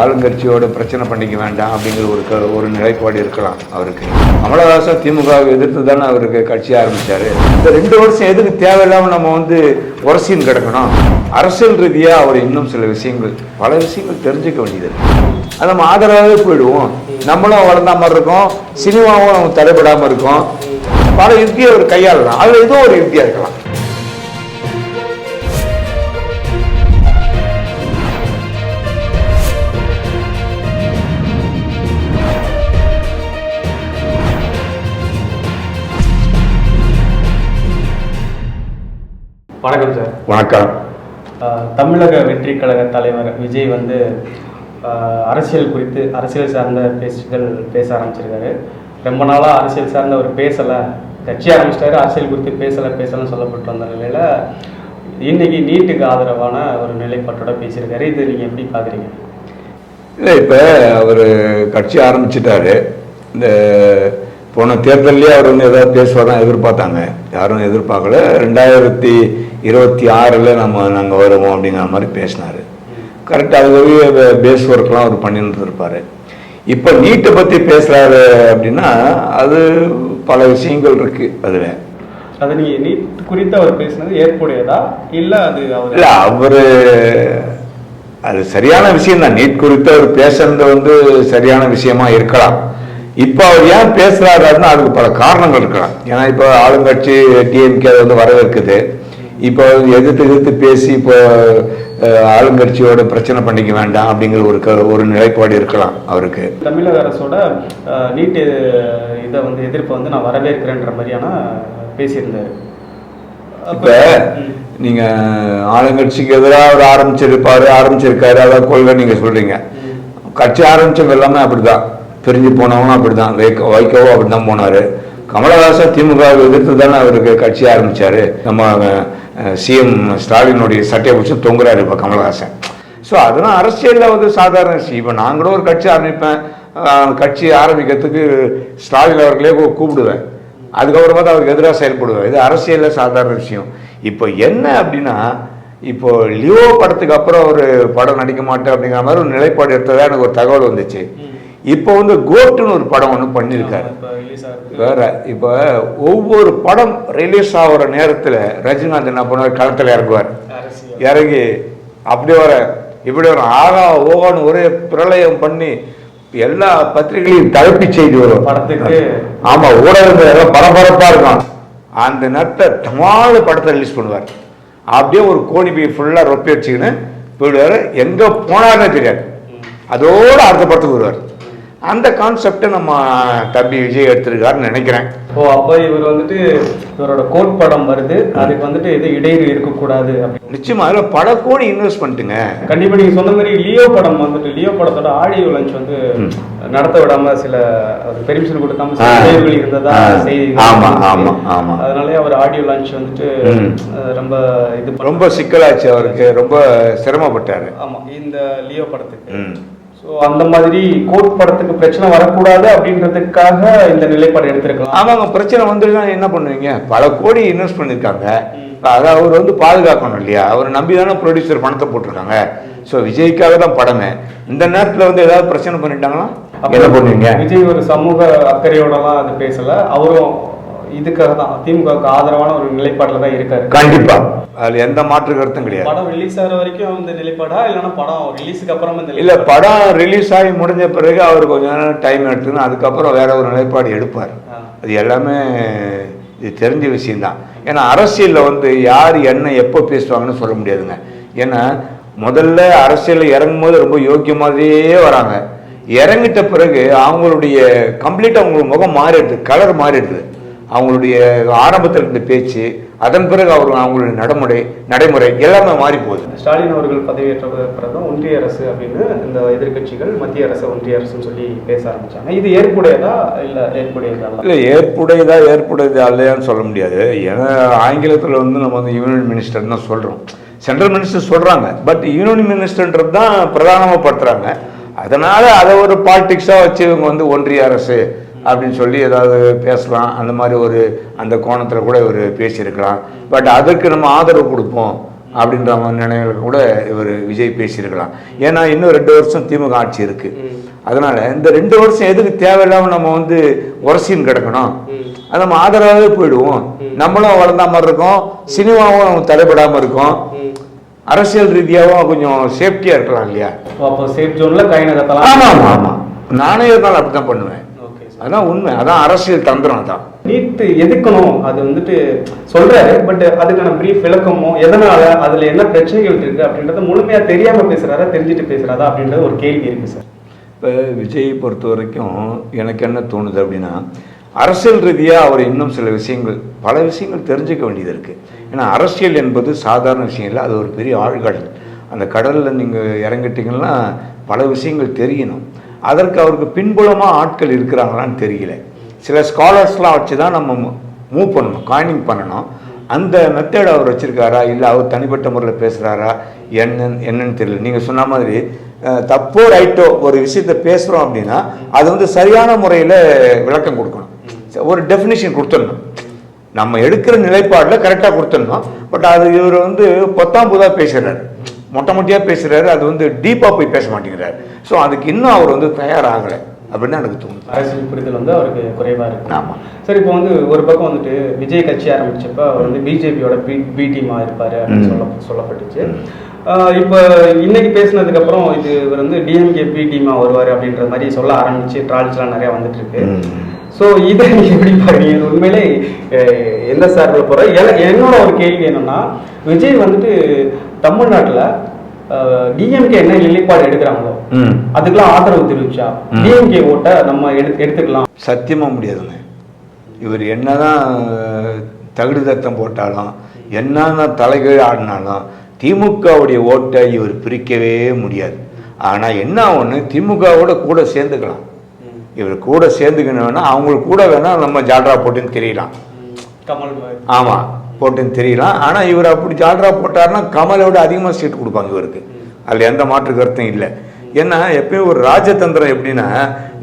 ஆளுங்கட்சியோட பிரச்சனை பண்ணிக்க வேண்டாம் அப்படிங்கிற ஒரு நிலைப்பாடு இருக்கலாம் அவருக்கு. கமலஹாசன் திமுகவை எதிர்த்து தானே அவருக்கு கட்சி ஆரம்பித்தார். இந்த 2 வருஷம் எதுக்கு தேவையில்லாமல் நம்ம உரசின்னு கிடக்கணும்? அரசியல் ரீதியாக அவர் இன்னும் சில விஷயங்கள் பல விஷயங்கள் தெரிஞ்சுக்க வேண்டியது. அது நம்ம ஆதரவாகவே போயிடுவோம். நம்மளும் வளர்ந்த மாதிரி இருக்கும், சினிமாவும் தடைபடாமல் இருக்கும். பல யுக்தியை அவர் கையாளலாம். அதில் ஏதோ ஒரு யுக்தியாக இருக்கலாம். வணக்கம் சார். வணக்கம். தமிழக வெற்றி கழக தலைவர் விஜய் அரசியல் குறித்து அரசியல் சார்ந்த பேச்சுகள் பேச ஆரம்பிச்சிருக்காரு. ரொம்ப நாளாக அரசியல் சார்ந்த ஒரு பேசலை, கட்சி ஆரம்பிச்சிட்டாரு, அரசியல் குறித்து பேசலைன்னு சொல்லப்பட்டு வந்த நிலையில் இன்னைக்கு நீட்டுக்கு ஆதரவான ஒரு நிலைப்பாட்டோட பேசியிருக்காரு. இது நீங்கள் எப்படி பார்க்குறீங்க? இல்லை, இப்போ அவர் கட்சி ஆரம்பிச்சிட்டாரு. இந்த போன தேர்தலே அவர் ஏதாவது பேசுவாதான் எதிர்பார்த்தாங்க. யாரும் எதிர்பார்க்கல. 2026 நாங்கள் வருவோம் அப்படிங்கிற மாதிரி பேசினார். கரெக்டாக அதுவே பேஸ் ஒர்க்லாம் அவர் பண்ணிட்டு இருப்பார். இப்போ நீட்டை பற்றி பேசுகிறாரு அப்படின்னா அது பல விஷயங்கள் இருக்குது. அதில் அது நீங்கள் நீட் குறித்து அவர் பேசுனது ஏற்புடையதா இல்லை? இல்லை, அவர் அது சரியான விஷயம் தான். நீட் குறித்து அவர் பேசுறது சரியான விஷயமா இருக்கலாம். இப்போ அவர் ஏன் பேசுறாருன்னா அதுக்கு பல காரணங்கள் இருக்கலாம். ஏன்னா இப்போ ஆளுங்கட்சி டிஎம்கே வரவேற்குது. இப்போ எதிர்த்து பேசி இப்போ ஆளுங்கட்சியோட பிரச்சனை பண்ணிக்க வேண்டாம் அப்படிங்கிற ஒரு நிலைப்பாடு இருக்கலாம் அவருக்கு. தமிழக அரசோட நீட் இதை எதிர்ப்பை நான் வரவேற்கிறேன்ற மாதிரியான பேசியிருந்தாரு. இப்போ நீங்க ஆளுங்கட்சிக்கு எதிராக அவர் ஆரம்பிச்சிருக்காரு, அதாவது கொள்கை நீங்க சொல்றீங்க. கட்சி ஆரம்பிச்சவங்க எல்லாமே அப்படிதான், பிரிஞ்சு போனவங்களும் அப்படிதான். வைகோவும் அப்படிதான் போனாரு. கமலஹாசன் திமுகவை எதிர்த்து தானே அவருக்கு கட்சி ஆரம்பிச்சாரு. நம்ம சிஎம் ஸ்டாலினுடைய சட்டையை பிடிச்சி தொங்குறாரு இப்போ கமலஹாசன். ஸோ அதெல்லாம் அரசியலில் சாதாரண விஷயம். இப்போ நான் கூட ஒரு கட்சி ஆரம்பிப்பேன். கட்சி ஆரம்பிக்கிறதுக்கு ஸ்டாலின் அவர்களே கூப்பிடுவேன். அதுக்கப்புறமா தான் அவருக்கு எதிராக செயல்படுவேன். இது அரசியலில் சாதாரண விஷயம். இப்போ என்ன அப்படின்னா, இப்போ லியோ படத்துக்கு அப்புறம் ஒரு படம் நடிக்க மாட்டேன் அப்படிங்கிற மாதிரி ஒரு நிலைப்பாடு எடுத்ததா எனக்கு ஒரு தகவல் வந்துச்சு. இப்போ கோட்டுன்னு ஒரு படம் ஒன்று பண்ணியிருக்காரு வேற. இப்போ ஒவ்வொரு படம் ரிலீஸ் ஆகிற நேரத்தில் ரஜினிகாந்த் என்ன பண்ணுவார், களத்தில் இறங்குவார். இறங்கி அப்படியே இப்படி வர ஆகா ஓகான்னு ஒரே பிரளயம் பண்ணி எல்லா பத்திரிகைகளையும் தலைப்பு செய்தி வரும் படத்துக்கு. ஆமா, ஊடகங்கள் எல்லாம் பரபரப்பா இருக்கும். அந்த நேரத்தை டமாலு படத்தை ரிலீஸ் பண்ணுவார். அப்படியே ஒரு கோணி போய் ஃபுல்லா ரொப்பி வச்சுக்கின்னு போயிடுவார். எங்க போனாருன்னு தெரியாது. அதோட அடுத்த படத்துக்கு வருவார். அந்த கான்செப்டை நம்ம தம்பி விஜய் எடுத்திருக்காருன்னு நினைக்கிறேன். அப்போ இவர் இவரோட கோட் படம் வருது, அதுக்கு எது இடையூறு இருக்கக்கூடாது. நிச்சயமா அதில் பல கோடி இன்வெஸ்ட் பண்ணிட்டுங்க. கண்டிப்பா நீங்க சொன்ன மாதிரி லியோ படம் லியோ படத்தோட ஆடியோ லான்ச் நடத்த விடாம சில பெர்மிஷன் கொடுக்காம இடையூறுகள் இருந்ததா செய்தி. ஆமா ஆமா ஆமா. அதனாலே அவர் ஆடியோ லான்ச் ரொம்ப சிக்கலாச்சு. அவருக்கு ரொம்ப சிரமப்பட்டாரு. ஆமா, இந்த லியோ படத்துக்கு. ஸோ அந்த மாதிரி கோட் படத்துக்கு பிரச்சனை வரக்கூடாது அப்படின்றதுக்காக இந்த நிலைப்பாடு எடுத்திருக்கலாம். ஆமாங்க, பிரச்சனை வந்துருந்தா என்ன பண்ணுவீங்க? பல கோடி இன்வெஸ்ட் பண்ணியிருக்காங்க. அதை அவர் பாதுகாக்கணும் இல்லையா? அவர் நம்பி தானே ப்ரொடியூசர் பணத்தை போட்டிருக்காங்க. ஸோ விஜய்க்காக தான் படமே. இந்த நேரத்தில் ஏதாவது பிரச்சனை பண்ணிட்டாங்கன்னா என்ன பண்ணுவீங்க? விஜய் ஒரு சமூக அக்கறையோடலாம் அது பேசல. அவரும் இதுக்காக தான் திமுகவுக்கு ஆதரவான ஒரு நிலைப்பாட்டில் தான் இருக்காரு. கண்டிப்பா, அதுல எந்த மாற்று கருத்தும் கிடையாது. படம் ரிலீஸ் ஆகிற வரைக்கும் இந்த நிலைப்பாடா, இல்லைன்னா படம் ரிலீஸுக்கு அப்புறம் இல்ல, படம் ரிலீஸ் ஆகி முடிஞ்ச பிறகு அவர் கொஞ்ச நேரம் டைம் எடுத்துன்னு அதுக்கப்புறம் வேற ஒரு நிலைப்பாடு எடுப்பார். அது எல்லாமே இது தெரிஞ்ச விஷயம்தான். ஏன்னா அரசியலில் யார் என்ன எப்போ பேசுவாங்கன்னு சொல்ல முடியாதுங்க. ஏன்னா முதல்ல அரசியலில் இறங்கும் போது ரொம்ப யோக்கியமாகவே வராங்க. இறங்கிட்ட பிறகு அவங்களுடைய கம்ப்ளீட்டாக அவங்களுக்கு முகம் மாறிடுது, கலர் மாறிடுது. அவங்களுடைய ஆரம்பத்தில் இருந்த பேச்சு, அதன் பிறகு அவங்களுடைய நடைமுறை எல்லாமே மாறி போகுது. ஸ்டாலின் அவர்கள் பதவியேற்ற பிறகு ஒன்றிய அரசு அப்படின்னு இந்த எதிர்கட்சிகள் மத்திய அரசு ஒன்றிய அரசுன்னு சொல்லி பேச ஆரம்பிச்சாங்க. இது ஏற்புடையதா இல்லை ஏற்புடையதா? இல்லை, ஏற்புடையதா இல்லையான்னு சொல்ல முடியாது. ஏன்னா ஆங்கிலத்தில் நம்ம யூனியன் மினிஸ்டர் தான் சொல்கிறோம், சென்ட்ரல் மினிஸ்டர் சொல்கிறாங்க. பட் யூனியன் மினிஸ்டர்ன்றது தான் பிரதானமாக படுத்துகிறாங்க. அதனால் அதை ஒரு பாலிடிக்ஸாக வச்சு இவங்க ஒன்றிய அரசு அப்படின்னு சொல்லி ஏதாவது பேசலாம். அந்த மாதிரி அந்த கோணத்தில் கூட இவர் பேசியிருக்கலாம். பட் அதற்கு நம்ம ஆதரவு கொடுப்போம் அப்படின்ற மாதிரி நினைவுகள் கூட இவர் விஜய் பேசியிருக்கலாம். ஏன்னா இன்னும் 2 வருஷம் திமுக ஆட்சி இருக்கு. அதனால இந்த 2 வருஷம் எதுக்கு தேவையில்லாம நம்ம வந்து உரசின்னு கிடக்கணும், அது நம்ம ஆதரவாகவே போயிடுவோம், நம்மளும் வளர்ந்த மாதிரி இருக்கும், சினிமாவும் தடைபடாம இருக்கும், அரசியல் ரீதியாகவும் கொஞ்சம் சேஃப்டியா இருக்கலாம் இல்லையா. அப்போ சேஃப் ஜோன்ல கை நகர்த்தலாம். ஆமா ஆமா ஆமா, நானே இருந்தாலும் அப்படித்தான் பண்ணுவேன். அதான் உண்மை, அதான் அரசியல் தந்திரம். அதான் நீட் எதுக்கணும் அது வந்துட்டு சொல்றாரு. பட் அதுக்கான பிரீஃப் விளக்கமோ, எதனால அதுல என்ன பிரச்சனைகள் இருக்கு அப்படின்றத முழுமையா தெரியாம பேசுறாரா, தெரிஞ்சுட்டு பேசுறாரா அப்படின்றது ஒரு கேள்வி இருக்கு சார். இப்போ விஜய் பொறுத்த வரைக்கும் எனக்கு என்ன தோணுது அப்படின்னா, அரசியல் ரீதியாக அவர் இன்னும் சில விஷயங்கள், பல விஷயங்கள் தெரிஞ்சுக்க வேண்டியது இருக்குது. ஏன்னா அரசியல் என்பது சாதாரண விஷயம் இல்லை, அது ஒரு பெரிய ஆழ்கடல். அந்த கடலில் நீங்கள் இறங்கிட்டீங்கன்னா பல விஷயங்கள் தெரியணும். அதற்கு அவருக்கு பின்புலமாக ஆட்கள் இருக்கிறாங்களான்னு தெரியல. சில ஸ்காலர்ஸ்லாம் வச்சு தான் நம்ம மூவ் பண்ணணும், காயினிங் பண்ணணும். அந்த மெத்தட் அவர் வச்சுருக்காரா, இல்லை அவர் தனிப்பட்ட முறையில் பேசுகிறாரா, என்னன்னு தெரியல. நீங்கள் சொன்ன மாதிரி தப்போ ரைட்டோ ஒரு விஷயத்தை பேசுகிறோம் அப்படின்னா அது வந்து சரியான முறையில் விளக்கம் கொடுக்கணும், ஒரு டெஃபினிஷன் கொடுத்துடணும். நம்ம எடுக்கிற நிலைப்பாடில் கரெக்டாக கொடுத்துடணும். பட் அது இவர் வந்து பொத்தாம் புதாக பேசுகிறாரு, மொட்டை மொட்டையாக பேசுகிறாரு, அது வந்து டீப்பாக போய் பேச மாட்டேங்கிறாரு. ஸோ அதுக்கு இன்னும் அவர் வந்து தயாராகலை அப்படின்னு எனக்கு தோணுது. அரசியல் புரிதல் வந்து அவருக்கு குறைவாக இருக்கு. ஆமாம் சார், இப்போ வந்து ஒரு பக்கம் வந்துட்டு விஜய் கட்சி ஆரம்பிச்சப்ப அவர் வந்து பிஜேபியோட பி டீமாக இருப்பார் அப்படின்னு சொல்லப்பட்டுச்சு. இப்போ இன்னைக்கு பேசினதுக்கு அப்புறம் இது இவர் வந்து டிஎம்கே பி டீமாக வருவார் அப்படின்ற மாதிரி சொல்ல ஆரம்பிச்சு ட்ரால்ஸ்லாம் நிறையா வந்துட்டு இருக்கு. ஸோ இதை எப்படி பாருங்க, உண்மையிலே எந்த சார்பில் போகிற என்னோட ஒரு கேள்வி என்னன்னா, விஜய் வந்துட்டு தமிழ்நாட்டில் டிஎம்கே என்ன நிலைப்பாடு எடுக்கிறாங்களோ அதுக்கெல்லாம் ஆதரவு தெரிவிச்சா டிஎம்கே ஓட்டை நம்ம எடுத்துக்கலாம். சத்தியமாக முடியாதுங்க. இவர் என்னதான் தகுடு தத்தம் போட்டாலும், என்னதான் தலைகீழ் ஆடினாலும் திமுகவுடைய ஓட்டை இவர் பிரிக்கவே முடியாது. ஆனால் என்ன ஒன்று, திமுகவோட கூட சேர்ந்துக்கலாம். இவர் கூட சேர்ந்துக்கணும்னா அவங்களுக்கு கூட வேணால் நம்ம ஜால்ரா போட்டுன்னு தெரியலாம், ஆமாம் போட்டுன்னு தெரியலாம். ஆனால் இவர் அப்படி ஜால்ரா போட்டார்னா கமலோட அதிகமாக சீட்டு கொடுப்பாங்க இவருக்கு, அதில் எந்த மாற்று கருத்தும் இல்லை. ஏன்னா எப்பயும் ஒரு ராஜதந்திரம் எப்படின்னா,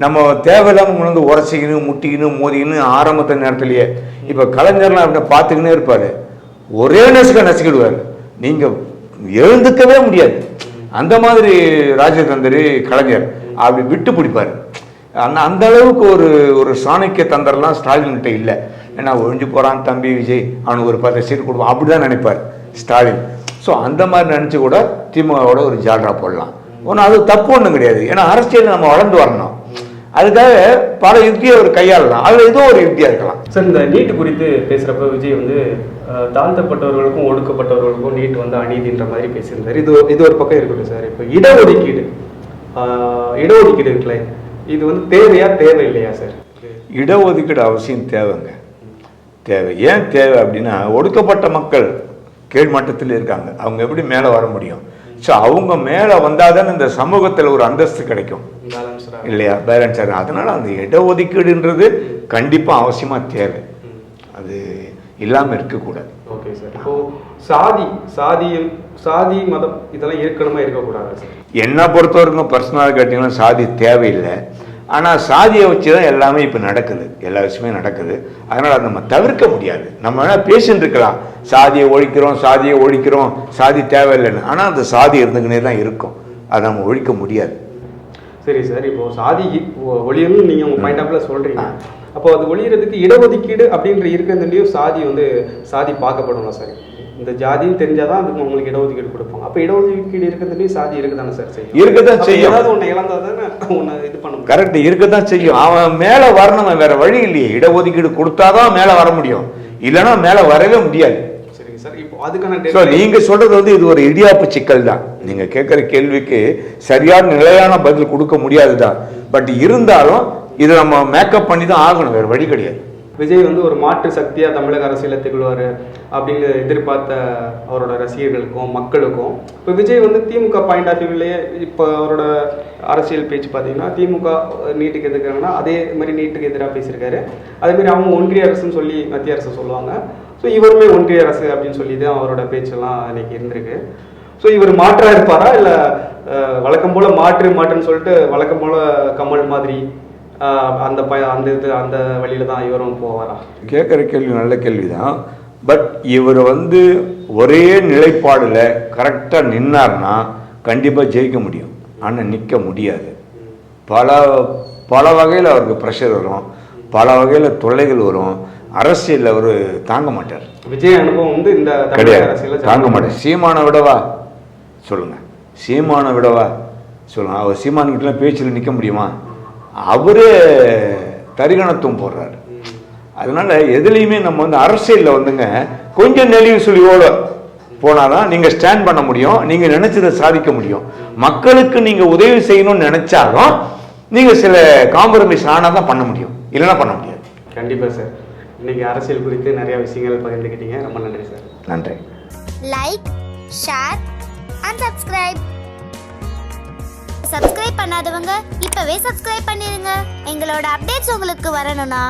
நம்ம தேவையில்லாமல் கொண்டு வந்து உரசிக்கணும், முட்டிக்கணும், மோதிக்கணும் ஆரம்பத்த நேரத்துலையே. இப்போ கலைஞர்லாம் அப்படி பார்த்துக்கினே இருப்பார், ஒரே நசுக்கிடுவார், நீங்கள் எழுந்துக்கவே முடியாது. அந்த மாதிரி ராஜதந்திரி கலைஞர் அப்படி விட்டு பிடிப்பார். அந்த அளவுக்கு ஒரு சாணக்கிய தந்திரம்லாம் ஸ்டாலின்கிட்ட இல்லை. ஏன்னா ஒழிஞ்சு போகிறான் தம்பி விஜய், அவனுக்கு ஒரு 10 சீட்டு கொடுப்பான் அப்படி தான் நினைப்பார் ஸ்டாலின். ஸோ அந்த மாதிரி நினச்சி கூட திமுகவோட ஒரு ஜால்ரா போடலாம். ஒன்றும் அது தப்பு ஒன்றும் கிடையாது. ஏன்னா அரசியல் நம்ம வளர்ந்து வரணும், அதுக்காக பல யுக்தியை ஒரு கையாளலாம், அதில் ஏதோ ஒரு யுக்தியாக இருக்கலாம். சார், இந்த நீட்டு குறித்து பேசுகிறப்ப விஜய் வந்து தாழ்த்தப்பட்டவர்களுக்கும் ஒடுக்கப்பட்டவர்களுக்கும் நீட் வந்து அநீதின்ற மாதிரி பேசியிருந்தார். இது ஒரு பக்கம் இருக்கட்டும் சார். இப்போ இடஒதுக்கீடு இருக்குல்ல, இது வந்து தேவையா தேவையில்லையா சார்? இடஒதுக்கீடு அவசியம் தேவைங்க, தேவை. ஏன் தேவை அப்படின்னா, ஒடுக்கப்பட்ட மக்கள் கீழ்மட்டத்தில் இருக்காங்க, அவங்க எப்படி மேலே வர முடியும்? ஸோ அவங்க மேலே வந்தால் தானே இந்த சமூகத்தில் ஒரு அந்தஸ்து கிடைக்கும் இல்லையா, பேலன்ஸாக. அதனால அந்த இடஒதுக்கீடுன்றது கண்டிப்பாக அவசியமாக தேவை, அது இல்லாமல் இருக்கக்கூடாது. Okay sir. இப்போ சாதி மதம் இதெல்லாம் இருக்கணுமா இருக்கக்கூடாது சார்? என்னை பொறுத்தவரைக்கும் பர்சனலாக கேட்டிங்கன்னா சாதி தேவையில்லை. ஆனால் சாதியை வச்சு தான் எல்லாமே இப்போ நடக்குது, எல்லா விஷயமே நடக்குது. அதனால் அதை நம்ம தவிர்க்க முடியாது. நம்ம வேணால் பேசிட்டு இருக்கலாம், சாதியை ஒழிக்கிறோம், சாதி தேவையில்லைன்னு. ஆனால் அந்த சாதி இருந்துக்கினே தான் இருக்கும், அதை நம்ம ஒழிக்க முடியாது. சரி சார், இப்போ சாதி ஒழியணும்னு நீங்கள் உங்கள் பாயிண்ட் ஆஃப்ல சொல்கிறீங்க. அப்போ அது ஒழியறதுக்கு இடஒதுக்கீடு அப்படின்ற இருக்கிறதுலையும் சாதி பார்க்கப்படணும் சார். இந்த ஜாதியும் தெரிஞ்சாதான் அதுக்கு உங்களுக்கு இடஒதுக்கீடு கொடுப்பாங்க. அப்போ இடஒதுக்கீடு இருக்கிறதுலையும் சாதி இருக்குதானே சார்? இருக்கதான் செய்யும். ஏதாவது ஒன்று இழந்தாதானே ஒன்று இது பண்ண முடியும். கரெக்ட், இருக்கதான் செய்யும். அவன் மேலே வரணும், வேற வழி இல்லையே. இடஒதுக்கீடு கொடுத்தாதான் மேலே வர முடியும், இல்லைன்னா மேலே வரவே முடியாது. சரிங்க சார். இப்போ அதுக்கான நீங்க சொல்றது வந்து இது ஒரு இடியாப்பு சிக்கல் தான். நீங்க கேட்குற கேள்விக்கு சரியான நிலையான பதில் கொடுக்க முடியாது தான். பட் இருந்தாலும் இதை நம்ம மேக்கப் பண்ணி தான் ஆகணும், வேறு வழி கிடையாது. விஜய் வந்து ஒரு மாற்று சக்தியாக தமிழக அரசியலில் திகழ்வார் அப்படின்னு எதிர்பார்த்த அவரோட ரசிகர்களுக்கும் மக்களுக்கும், இப்போ விஜய் வந்து திமுக பாயிண்ட் ஆஃப் வியூலேயே இப்போ அவரோட அரசியல் பேச்சு பார்த்தீங்கன்னா, திமுக நீட்டுக்கு எதிர்க்கிறாங்கன்னா அதே மாதிரி நீட்டுக்கு எதிராக பேசியிருக்காரு. அதேமாதிரி அவங்க ஒன்றிய அரசுன்னு சொல்லி மத்திய அரசு சொல்லுவாங்க. ஸோ இவருமே ஒன்றிய அரசு அப்படின்னு சொல்லி தான் அவரோட பேச்செல்லாம் இன்னைக்கு இருந்திருக்கு. ஸோ இவர் மாற்றாக இருப்பாரா, இல்லை வழக்கம் போல் மாற்றுன்னு சொல்லிட்டு வழக்கம் போல் கமல் மாதிரி அந்த வழியில தான் இவரும் போவாரா? கேட்குற கேள்வி நல்ல கேள்வி தான். பட் இவர் வந்து ஒரே நிலைப்பாடில் கரெக்டாக நின்னார்னா கண்டிப்பாக ஜெயிக்க முடியும். ஆனால் நிற்க முடியாது. பல வகையில் அவருக்கு ப்ரெஷர் வரும், பல வகையில் தொல்லைகள் வரும். அரசியலில் அவர் தாங்க மாட்டார். விஜய் அனுபவம் வந்து இந்த கிடையாது, தாங்க மாட்டார். சீமானை விடவா சொல்லுங்க, சீமானை விடவா சொல்லுங்க. அவர் சீமான்கிட்டலாம் பேச்சில் நிற்க முடியுமா? அவரே தரிகணத்துவம் போடுறாரு. அதனால எதுலேயுமே நம்ம வந்து அரசியலில் வந்துங்க கொஞ்சம் நெளிவு சுழிவோடு போனாதான் நீங்கள் ஸ்டாண்ட் பண்ண முடியும், நீங்கள் நினைச்சதை சாதிக்க முடியும். மக்களுக்கு நீங்கள் உதவி செய்யணும்னு நினைச்சாலும் நீங்கள் சில காம்ப்ரமைஸ் ஆனால் தான் பண்ண முடியும், இல்லைன்னா பண்ண முடியாது. கண்டிப்பாக சார். இன்னைக்கு அரசியல் குறித்து நிறைய விஷயங்கள் பகிர்ந்துக்கிட்டீங்க. ரொம்ப நன்றி சார். நன்றி. Like, share and subscribe. Subscribe பண்ணாதவங்க இப்பவே சப்ஸ்கிரைப் பண்ணிருங்க. எங்களோட அப்டேட்ஸ் உங்களுக்கு வரணும்னா